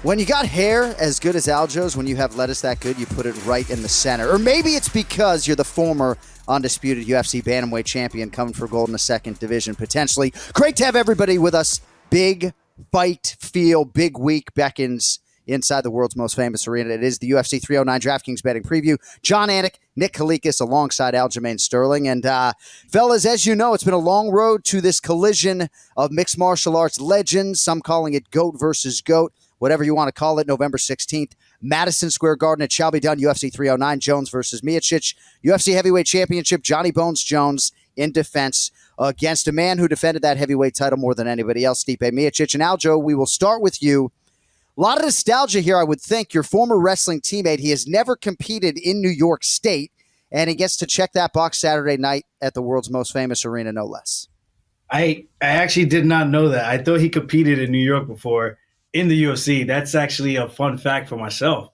When you got hair as good as Aljo's, when you have lettuce that good, you put it right in the center. Or maybe it's because you're the former undisputed UFC bantamweight champion coming for gold in the second division, potentially. Great to have everybody with us. Big fight feel, big week beckons inside the world's most famous arena. It is the UFC 309 DraftKings betting preview. Jon Anik, Nick Kalikas alongside Aljamain Sterling. And fellas, as you know, it's been a long road to this collision of mixed martial arts legends. Some calling it GOAT versus GOAT. Whatever you want to call it, November 16th, Madison Square Garden. It shall be done. UFC 309, Jones versus Miocic. UFC Heavyweight Championship, Johnny Bones Jones in defense against a man who defended that heavyweight title more than anybody else, Stipe Miocic. And Aljo, we will start with you. A lot of nostalgia here, I would think. Your former wrestling teammate, he has never competed in New York State, and he gets to check that box Saturday night at the world's most famous arena, no less. I actually did not know that. I thought he competed in New York before. In the UFC. That's actually a fun fact for myself.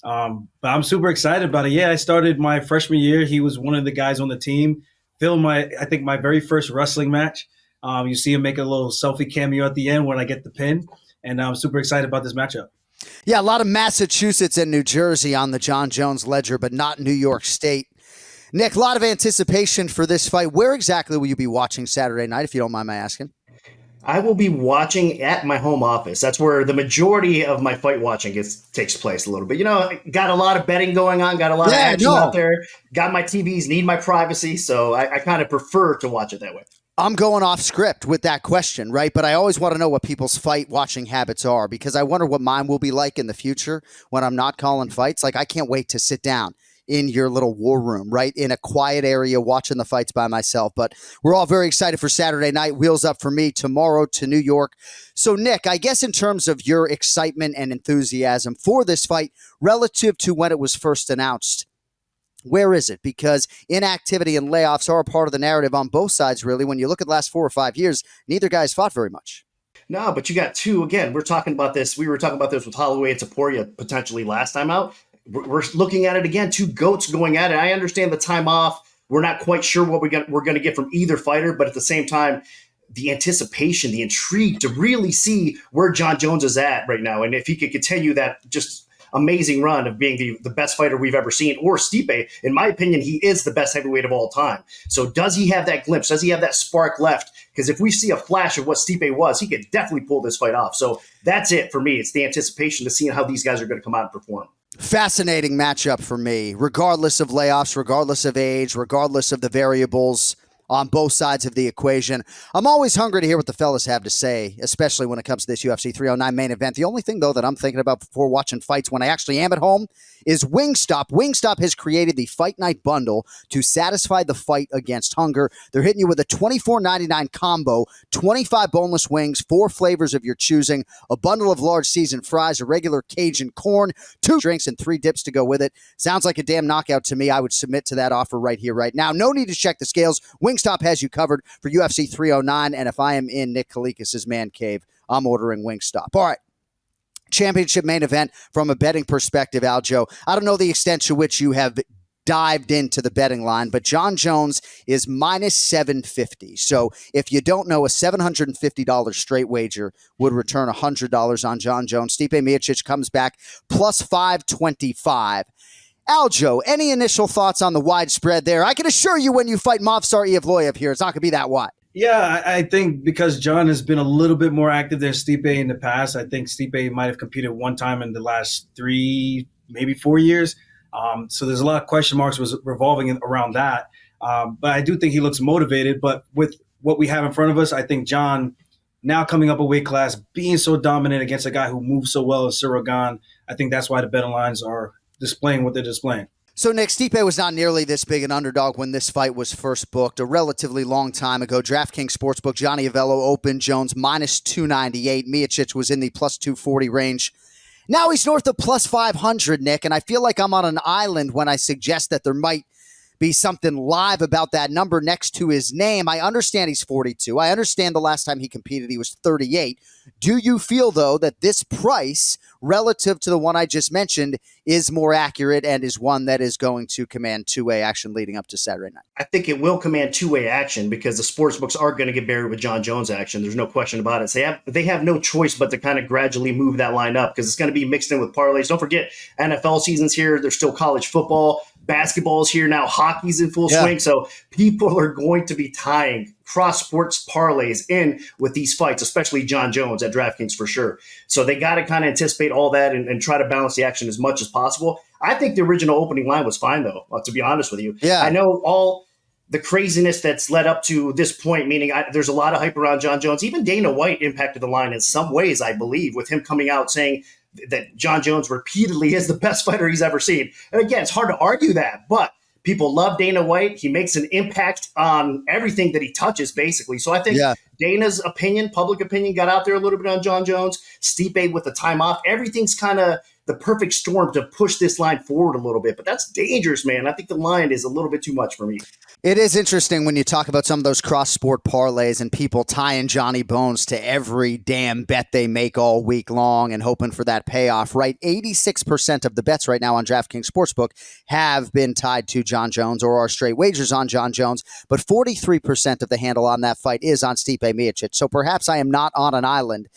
But I'm super excited about it. Yeah, I started my freshman year. He was one of the guys on the team. Filmed my very first wrestling match. You see him make a little selfie cameo at the end when I get the pin. And I'm super excited about this matchup. Yeah, a lot of Massachusetts and New Jersey on the Jon Jones ledger, but not New York State. Nick, a lot of anticipation for this fight. Where exactly will you be watching Saturday night, if you don't mind my asking? I will be watching at my home office. That's where the majority of my fight watching takes place a little bit. You know, got a lot of betting going on, got a lot of action out there, got my TVs, need my privacy, so I kind of prefer to watch it that way. I'm going off script with that question, right? But I always want to know what people's fight watching habits are because I wonder what mine will be like in the future when I'm not calling fights. Like, I can't wait to sit down in your little war room, right? In a quiet area watching the fights by myself. But we're all very excited for Saturday night. Wheels up for me tomorrow to New York. So, Nick, I guess in terms of your excitement and enthusiasm for this fight relative to when it was first announced, where is it? Because inactivity and layoffs are a part of the narrative on both sides, really. When you look at the last 4 or 5 years, neither guy's fought very much. No, but you got two. Again, we're talking about this. We were talking about this with Holloway and Taporia potentially last time out. We're looking at it again, two GOATs going at it. I understand the time off. We're not quite sure what we're going to get from either fighter, but at the same time, the anticipation, the intrigue to really see where Jon Jones is at right now. And if he could continue that just amazing run of being the best fighter we've ever seen, or Stipe, in my opinion, he is the best heavyweight of all time. So does he have that glimpse? Does he have that spark left? Because if we see a flash of what Stipe was, he could definitely pull this fight off. So that's it for me. It's the anticipation to seeing how these guys are going to come out and perform. Fascinating matchup for me, regardless of layoffs, regardless of age, regardless of the variables on both sides of the equation. I'm always hungry to hear what the fellas have to say, especially when it comes to this UFC 309 main event. The only thing, though, that I'm thinking about before watching fights when I actually am at home is Wingstop. Wingstop has created the Fight Night Bundle to satisfy the fight against hunger. They're hitting you with a $24.99 combo, 25 boneless wings, 4 flavors of your choosing, a bundle of large seasoned fries, a regular Cajun corn, 2 drinks, and 3 dips to go with it. Sounds like a damn knockout to me. I would submit to that offer right here, right now. No need to check the scales. Wingstop has you covered for UFC 309, and if I am in Nick Kalikas' man cave, I'm ordering Wingstop. All right. Championship main event from a betting perspective, Aljo. I don't know the extent to which you have dived into the betting line, but Jon Jones is minus 750. So if you don't know, a $750 straight wager would return $100 on Jon Jones. Stipe Miocic comes back plus 525. Aljo, any initial thoughts on the wide spread there? I can assure you when you fight Movsar Evloev here, it's not going to be that wide. Yeah, I think because Jon has been a little bit more active than Stipe in the past. I think Stipe might have competed one time in the last 3, maybe 4 years. So there's a lot of question marks revolving around that. But I do think he looks motivated. But with what we have in front of us, I think Jon, now coming up a weight class, being so dominant against a guy who moves so well in Suragan, I think that's why the betting lines are displaying what they're displaying. So, Nick, Stipe was not nearly this big an underdog when this fight was first booked a relatively long time ago. DraftKings Sportsbook, Johnny Avello opened Jones minus 298. Miocic was in the plus 240 range. Now he's north of plus 500, Nick, and I feel like I'm on an island when I suggest that there might be something live about that number next to his name. I understand he's 42. I understand the last time he competed, he was 38. Do you feel, though, that this price relative to the one I just mentioned is more accurate and is one that is going to command two-way action leading up to Saturday night? I think it will command two-way action because the sports books are going to get buried with Jon Jones action. There's no question about it. So they have no choice but to kind of gradually move that line up because it's going to be mixed in with parlays. Don't forget, NFL season's here. There's still college football. Basketball's here now. Hockey's in full swing. So people are going to be tying cross-sports parlays in with these fights, especially Jon Jones at DraftKings for sure. So they got to kind of anticipate all that and try to balance the action as much as possible. I think the original opening line was fine, though, to be honest with you. Yeah. I know all the craziness that's led up to this point, meaning there's a lot of hype around Jon Jones. Even Dana White impacted the line in some ways, I believe, with him coming out saying that Jon Jones repeatedly is the best fighter he's ever seen. And again, it's hard to argue that, but people love Dana White. He makes an impact on everything that he touches, basically. So I think Dana's opinion, public opinion, got out there a little bit on Jon Jones. Stipe with the time off. Everything's kind of the perfect storm to push this line forward a little bit. But that's dangerous, man. I think the line is a little bit too much for me. It is interesting when you talk about some of those cross-sport parlays and people tying Johnny Bones to every damn bet they make all week long and hoping for that payoff, right? 86% of the bets right now on DraftKings Sportsbook have been tied to Jon Jones or are straight wagers on Jon Jones, but 43% of the handle on that fight is on Stipe Miocic. So perhaps I am not on an island.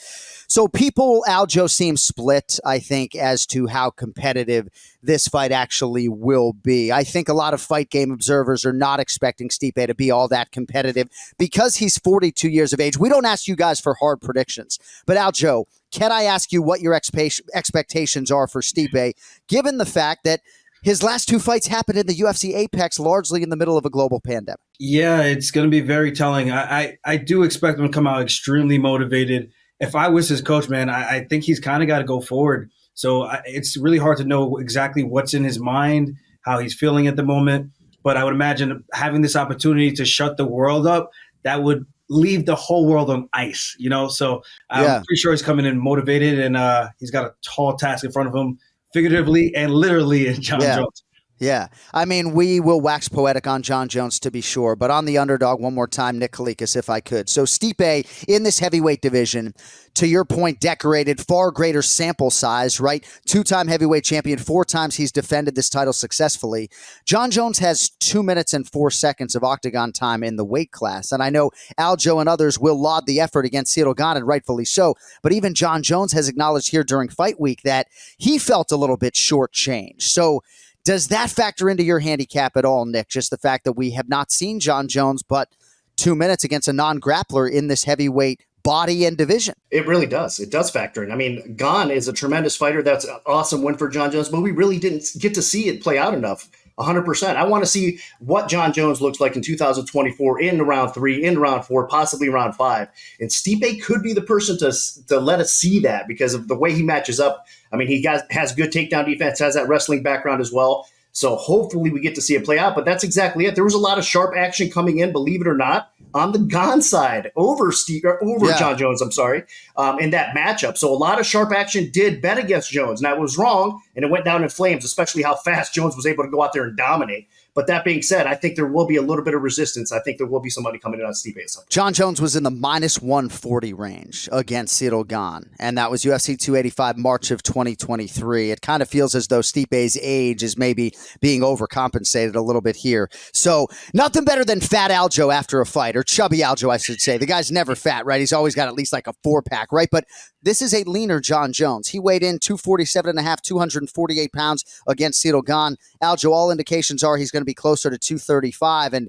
So people, Aljo, seem split, I think, as to how competitive this fight actually will be. I think a lot of fight game observers are not expecting Stipe to be all that competitive because he's 42 years of age. We don't ask you guys for hard predictions. But Aljo, can I ask you what your expectations are for Stipe, given the fact that his last two fights happened in the UFC Apex, largely in the middle of a global pandemic? Yeah, it's going to be very telling. I do expect him to come out extremely motivated. If I was his coach, man, I think he's kind of got to go forward. So it's really hard to know exactly what's in his mind, how he's feeling at the moment. But I would imagine having this opportunity to shut the world up, that would leave the whole world on ice, you know? So I'm pretty sure he's coming in motivated and he's got a tall task in front of him, figuratively and literally, in Jon Jones. Yeah. I mean, we will wax poetic on Jon Jones to be sure, but on the underdog one more time, Nick Kalikas, if I could. So Stipe in this heavyweight division, to your point, decorated, far greater sample size, right? Two-time heavyweight champion, 4 times he's defended this title successfully. Jon Jones has 2 minutes and 4 seconds of octagon time in the weight class. And I know Aljo and others will laud the effort against Ciryl Gane, and rightfully so. But even Jon Jones has acknowledged here during fight week that he felt a little bit shortchanged. So does that factor into your handicap at all, Nick? Just the fact that we have not seen Jon Jones but 2 minutes against a non-grappler in this heavyweight body and division. It really does. It does factor in. I mean, Gane is a tremendous fighter. That's an awesome win for Jon Jones, but we really didn't get to see it play out enough. 100%. I want to see what Jon Jones looks like in 2024 in round 3, in round 4, possibly round 5. And Stipe could be the person to let us see that because of the way he matches up. I mean, he has good takedown defense, has that wrestling background as well. So hopefully we get to see it play out. But that's exactly it. There was a lot of sharp action coming in, believe it or not, on the Gane side over Jon Jones, in that matchup. So a lot of sharp action did bet against Jones. Now, it was wrong, and it went down in flames, especially how fast Jones was able to go out there and dominate. But that being said, I think there will be a little bit of resistance. I think there will be somebody coming in on Stipe at some point. Jon Jones was in the minus 140 range against Ciryl Gane, and that was UFC 285 March of 2023. It kind of feels as though Stipe's age is maybe being overcompensated a little bit here. So nothing better than fat Aljo after a fight, or chubby Aljo, I should say. The guy's never fat, right? He's always got at least like a 4-pack, right? But this is a leaner Jon Jones. He weighed in 247.5, 248 pounds against Ciryl Gane. Aljo, all indications are he's going to be closer to 235. And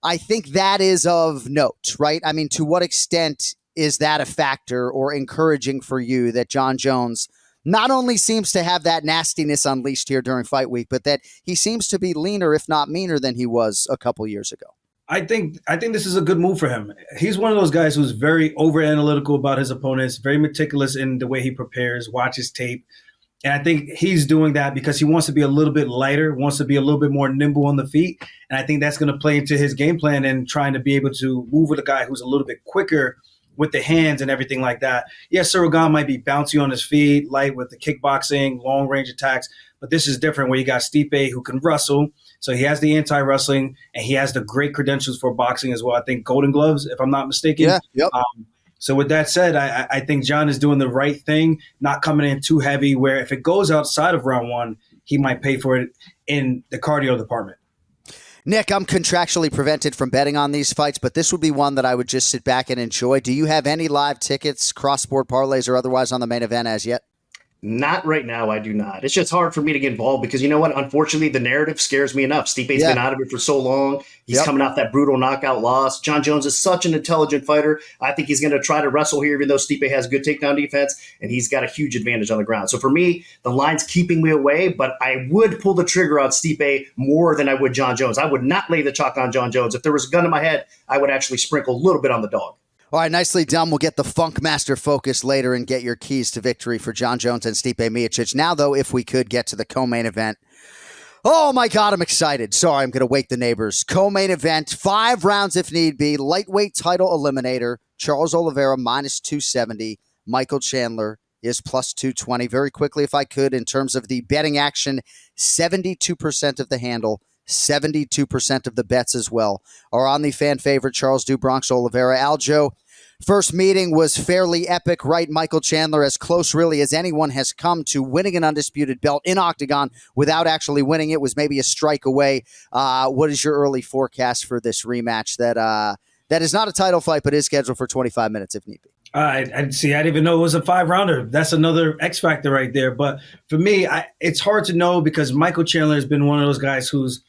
I think that is of note, right? I mean, to what extent is that a factor or encouraging for you that Jon Jones not only seems to have that nastiness unleashed here during fight week, but that he seems to be leaner, if not meaner, than he was a couple years ago? I think this is a good move for him. He's one of those guys who's very over analytical about his opponents, very meticulous in the way he prepares, watches tape. And I think he's doing that because he wants to be a little bit lighter, wants to be a little bit more nimble on the feet. And I think that's going to play into his game plan and trying to be able to move with a guy who's a little bit quicker with the hands and everything like that. Yeah, Suragan might be bouncy on his feet, light with the kickboxing, long range attacks, but this is different where you got Stipe who can wrestle. So he has the anti-wrestling and he has the great credentials for boxing as well. I think Golden Gloves, if I'm not mistaken. Yeah, yep. So with that said, I think Jon is doing the right thing, not coming in too heavy where if it goes outside of round one, he might pay for it in the cardio department. Nick, I'm contractually prevented from betting on these fights, but this would be one that I would just sit back and enjoy. Do you have any live tickets, cross-sport parlays, or otherwise on the main event as yet? Not right now, I do not. It's just hard for me to get involved because you know what? Unfortunately, the narrative scares me enough. Stipe's been out of it for so long. He's coming off that brutal knockout loss. Jon Jones is such an intelligent fighter. I think he's going to try to wrestle here, even though Stipe has good takedown defense, and he's got a huge advantage on the ground. So for me, the line's keeping me away, but I would pull the trigger on Stipe more than I would Jon Jones. I would not lay the chalk on Jon Jones. If there was a gun in my head, I would actually sprinkle a little bit on the dog. All right, nicely done. We'll get the Funk Master focus later and get your keys to victory for Jon Jones and Stipe Miocic. Now, though, if we could get to the co-main event. Oh, my God, I'm excited. Sorry, I'm going to wake the neighbors. Co-main event, 5 rounds if need be. Lightweight title eliminator. Charles Oliveira, minus 270. Michael Chandler is plus 220. Very quickly, if I could, in terms of the betting action, 72% of the handle. 72% of the bets as well are on the fan favorite Charles Do Bronx Oliveira. Aljo, first meeting was fairly epic, right? Michael Chandler, as close really as anyone has come to winning an undisputed belt in Octagon without actually winning it, was maybe a strike away. What is your early forecast for this rematch that is not a title fight but is scheduled for 25 minutes if need be? I see. I didn't even know it was a 5-rounder. That's another X factor right there. But for me, it's hard to know because Michael Chandler has been one of those guys who's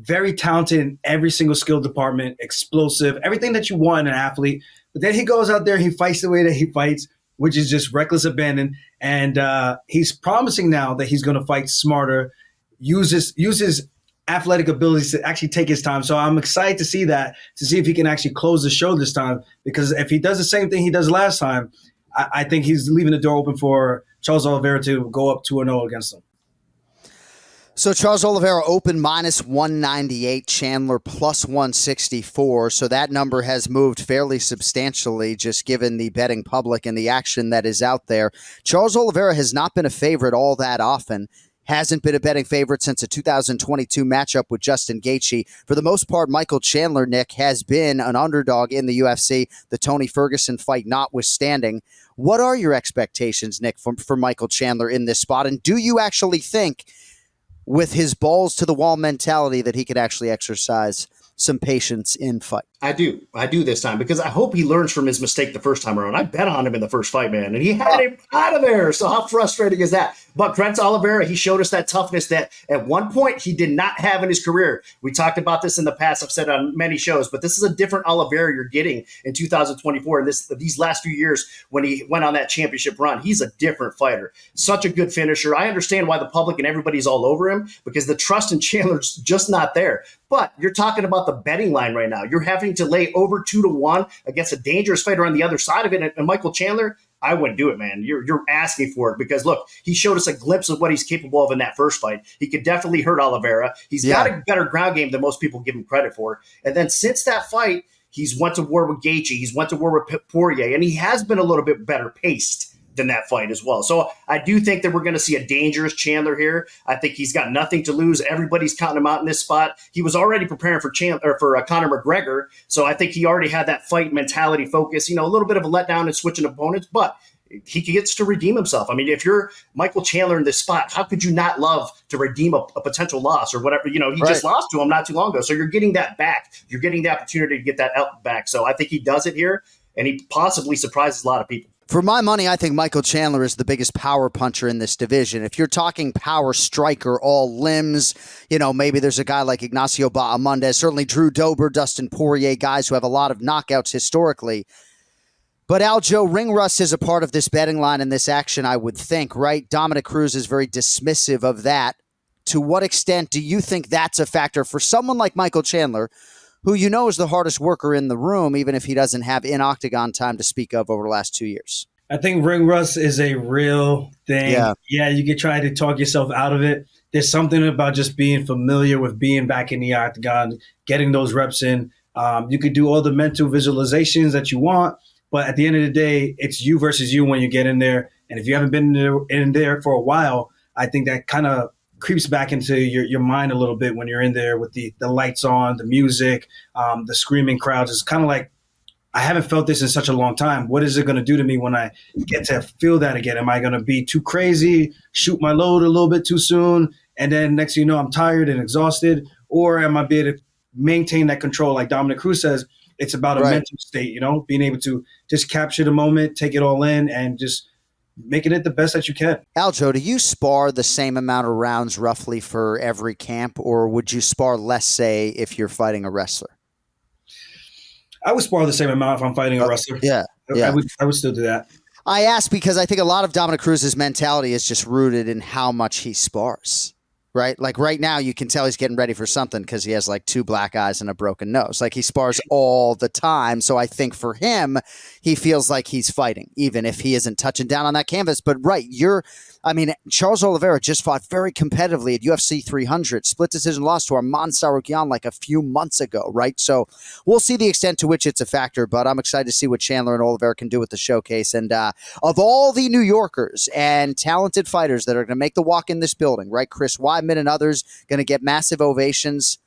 very talented in every single skill department, explosive, everything that you want in an athlete. But then he goes out there, he fights the way that he fights, which is just reckless abandon. And he's promising now that he's going to fight smarter, use his athletic abilities to actually take his time. So I'm excited to see that, to see if he can actually close the show this time. Because if he does the same thing he does last time, I think he's leaving the door open for Charles Oliveira to go up 2-0 against him. So Charles Oliveira open minus 198, Chandler plus 164. So that number has moved fairly substantially just given the betting public and the action that is out there. Charles Oliveira has not been a favorite all that often. Hasn't been a betting favorite since a 2022 matchup with Justin Gaethje. For the most part, Michael Chandler, Nick, has been an underdog in the UFC, the Tony Ferguson fight notwithstanding. What are your expectations, Nick, for Michael Chandler in this spot? And do you actually think, with his balls to the wall mentality, that he could actually exercise some patience in fight? I do this time because I hope he learns from his mistake the first time around. I bet on him in the first fight, man, and he had him out of there. So how frustrating is that? But credit to Oliveira, he showed us that toughness that at one point he did not have in his career. We talked about this in the past. I've said on many shows, but this is a different Oliveira you're getting in 2024. And these last few years when he went on that championship run, he's a different fighter. Such a good finisher. I understand why the public and everybody's all over him because the trust in Chandler's just not there. But you're talking about the betting line right now. You're having to lay over 2-1 against a dangerous fighter on the other side of it. And Michael Chandler, I wouldn't do it, man. You're asking for it because, look, he showed us a glimpse of what he's capable of in that first fight. He could definitely hurt Oliveira. He's got a better ground game than most people give him credit for. And then since that fight, he's went to war with Gaethje. He's went to war with Poirier. And he has been a little bit better paced than that fight as well. So I do think that we're going to see a dangerous Chandler here. I think he's got nothing to lose. Everybody's counting him out in this spot. He was already preparing for Conor McGregor. So I think he already had that fight mentality focus, a little bit of a letdown and switching opponents, but he gets to redeem himself. I mean, if you're Michael Chandler in this spot, how could you not love to redeem a potential loss or whatever? He just lost to him not too long ago. So you're getting that back. You're getting the opportunity to get that out back. So I think he does it here, and he possibly surprises a lot of people. For my money, I think Michael Chandler is the biggest power puncher in this division. If you're talking power striker, all limbs, maybe there's a guy like Ignacio Bahamondes, certainly Drew Dober, Dustin Poirier, guys who have a lot of knockouts historically. But Aljo, ring rust is a part of this betting line and this action, I would think, right? Dominic Cruz is very dismissive of that. To what extent do you think that's a factor for someone like Michael Chandler, who is the hardest worker in the room, even if he doesn't have in-octagon time to speak of over the last 2 years? I think ring rust is a real thing. Yeah, you can try to talk yourself out of it. There's something about just being familiar with being back in the octagon, getting those reps in. You could do all the mental visualizations that you want, But at the end of the day, it's you versus you when you get in there. And if you haven't been in there for a while, I think that kind of creeps back into your mind a little bit when you're in there with the lights on, the music, the screaming crowds. It's kind of like, I haven't felt this in such a long time. What is it going to do to me when I get to feel that again? Am I going to be too crazy, shoot my load a little bit too soon, and then next thing you know, I'm tired and exhausted? Or am I be able to maintain that control? Like Dominic Cruz says, it's about a mental state, being able to just capture the moment, take it all in, and just making it the best that you can. Aljo, do you spar the same amount of rounds roughly for every camp, or would you spar less, say, if you're fighting a wrestler? I would spar the same amount if I'm fighting a wrestler. Yeah. I would still do that. I ask because I think a lot of Dominic Cruz's mentality is just rooted in how much he spars, right? Like right now you can tell he's getting ready for something because he has like 2 black eyes and a broken nose. Like he spars all the time. So I think for him, he feels like he's fighting, even if he isn't touching down on that canvas. But Charles Oliveira just fought very competitively at UFC 300, split decision loss to Arman Sarukian like a few months ago, right? So we'll see the extent to which it's a factor, but I'm excited to see what Chandler and Oliveira can do with the showcase. And of all the New Yorkers and talented fighters that are going to make the walk in this building, right? Chris Weidman and others going to get massive ovations.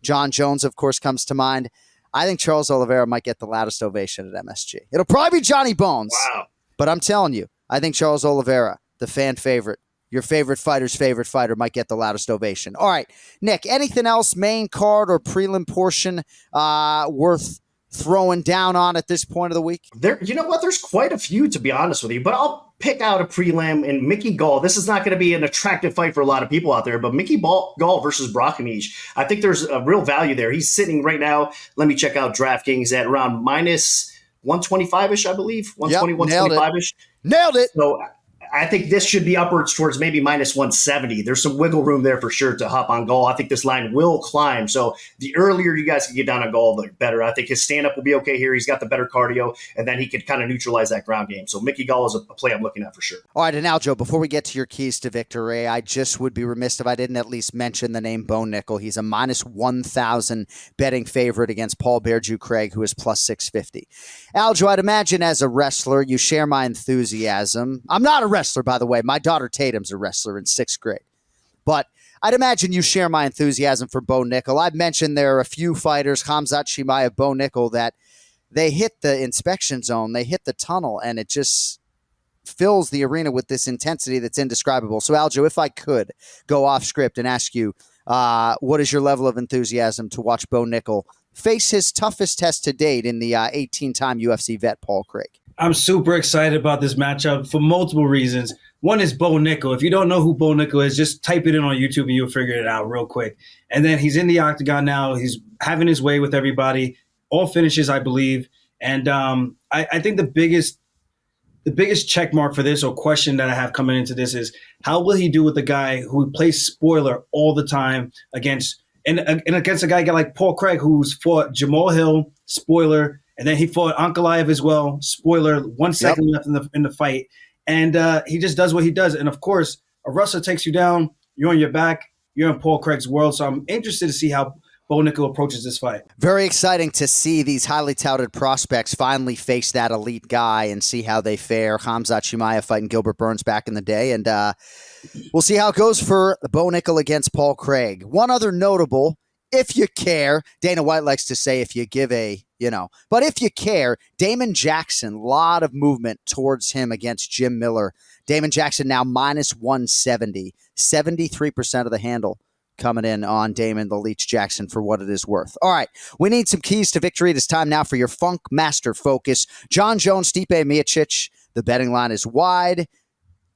John Jones, of course, comes to mind. I think Charles Oliveira might get the loudest ovation at MSG. It'll probably be Johnny Bones. Wow. But I'm telling you, I think Charles Oliveira, the fan favorite, your favorite fighter's favorite fighter, might get the loudest ovation. All right, Nick, anything else, main card or prelim portion, worth throwing down on at this point of the week? You know what? There's quite a few, to be honest with you, but I'll pick out a prelim and Mickey Gall. This is not going to be an attractive fight for a lot of people out there, but Mickey Gall versus Brockenich. I think there's a real value there. He's sitting right now. Let me check out DraftKings at around minus 125-ish, I believe. 120, 125-ish. Nailed it. So I think this should be upwards towards maybe minus 170. There's some wiggle room there for sure to hop on Gall. I think this line will climb. So the earlier you guys can get down on Gall, the better. I think his stand-up will be okay here. He's got the better cardio, and then he could kind of neutralize that ground game. So Mickey Gall is a play I'm looking at for sure. All right, and now, Joe, before we get to your keys to victory, I just would be remiss if I didn't at least mention the name Bo Nickel. He's a minus 1,000 betting favorite against Paul Bearju Craig, who is plus 650. Aljo, I'd imagine as a wrestler, you share my enthusiasm. I'm not a wrestler, by the way. My daughter Tatum's a wrestler in 6th grade. But I'd imagine you share my enthusiasm for Bo Nickel. I've mentioned there are a few fighters, Khamzat Chimaev, Bo Nickel, that they hit the inspection zone, they hit the tunnel, and it just fills the arena with this intensity that's indescribable. So, Aljo, if I could go off script and ask you, what is your level of enthusiasm to watch Bo Nickel face his toughest test to date in the 18-time UFC vet, Paul Craig? I'm super excited about this matchup for multiple reasons. One is Bo Nickel. If you don't know who Bo Nickel is, just type it in on YouTube and you'll figure it out real quick. And then he's in the octagon now. He's having his way with everybody. All finishes, I believe. And I think the biggest check mark for this, or question that I have coming into this, is how will he do with the guy who plays spoiler all the time against a guy like Paul Craig, who's fought Jamal Hill, spoiler, and then he fought Ankalaev as well, spoiler, 1 second left in the fight. And he just does what he does. And, of course, a wrestler takes you down, you're on your back, you're in Paul Craig's world. So I'm interested to see how Bo Nickel approaches this fight. Very exciting to see these highly touted prospects finally face that elite guy and see how they fare. Khamzat Chimaev fighting Gilbert Burns back in the day. And we'll see how it goes for Bo Nickel against Paul Craig. One other notable, if you care, Dana White likes to say if you give but if you care, Damon Jackson, a lot of movement towards him against Jim Miller. Damon Jackson now minus 170, 73% of the handle coming in on Damon the Leech Jackson for what it is worth. All right, we need some keys to victory. It is time now for your Funk Master Focus. Jon Jones, Stipe Miocic. The betting line is wide.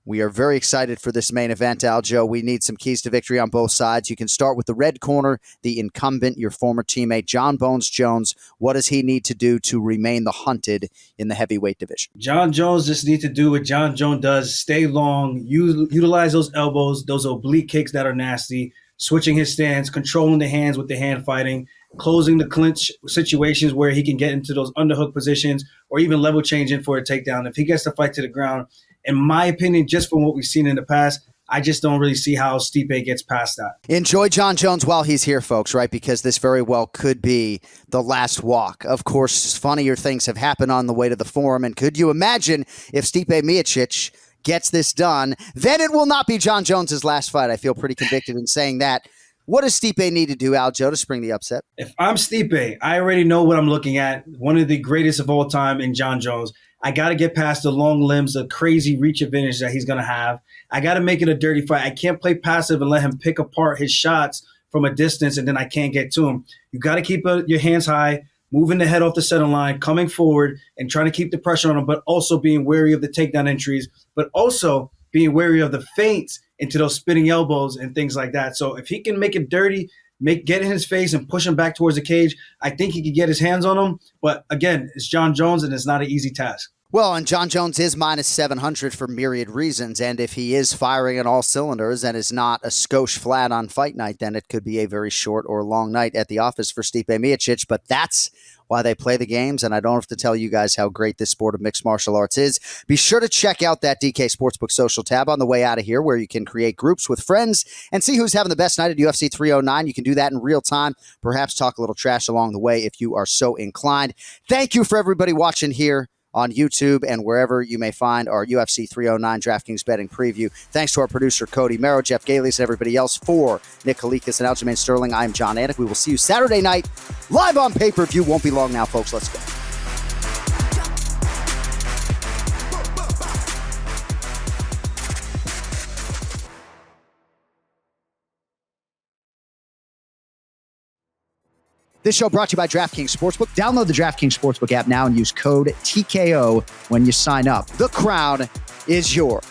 We are very excited for this main event, Aljo. We need some keys to victory on both sides. You can start with the red corner, the incumbent, your former teammate, Jon Bones Jones. What does he need to do to remain the hunted in the heavyweight division? Jon Jones just needs to do what Jon Jones does, stay long, utilize those elbows, those oblique kicks that are nasty, switching his stance, controlling the hands with the hand fighting, closing the clinch situations where he can get into those underhook positions or even level changing for a takedown. If he gets the fight to the ground, in my opinion, just from what we've seen in the past, I just don't really see how Stipe gets past that. Enjoy Jon Jones while he's here, folks, right? Because this very well could be the last walk. Of course, funnier things have happened on the way to the Forum, and could you imagine if Stipe Miocic gets this done, then it will not be Jon Jones's last fight. I feel pretty convicted in saying that. What does Stipe need to do, Aljo, to spring the upset? If I'm Stipe, I already know what I'm looking at. One of the greatest of all time in Jon Jones. I got to get past the long limbs, the crazy reach advantage that he's going to have. I got to make it a dirty fight. I can't play passive and let him pick apart his shots from a distance and then I can't get to him. You got to keep your hands high, moving the head off the center line, coming forward and trying to keep the pressure on him, but also being wary of the takedown entries, but also being wary of the feints into those spinning elbows and things like that. So if he can make it dirty, get in his face and push him back towards the cage, I think he could get his hands on him. But again, it's Jon Jones and it's not an easy task. Well, and Jon Jones is minus 700 for myriad reasons, and if he is firing on all cylinders and is not a skosh flat on fight night, then it could be a very short or long night at the office for Stipe Miocic, but that's why they play the games, and I don't have to tell you guys how great this sport of mixed martial arts is. Be sure to check out that DK Sportsbook social tab on the way out of here where you can create groups with friends and see who's having the best night at UFC 309. You can do that in real time, perhaps talk a little trash along the way if you are so inclined. Thank you for everybody watching here on YouTube and wherever you may find our UFC 309 DraftKings betting preview. Thanks to our producer, Cody Merrow, Jeff Galius, and everybody else. For Nick Kalikas and Aljamain Sterling, I'm Jon Anik. We will see you Saturday night live on pay-per-view. Won't be long now, folks. Let's go. This show brought to you by DraftKings Sportsbook. Download the DraftKings Sportsbook app now and use code TKO when you sign up. The crown is yours.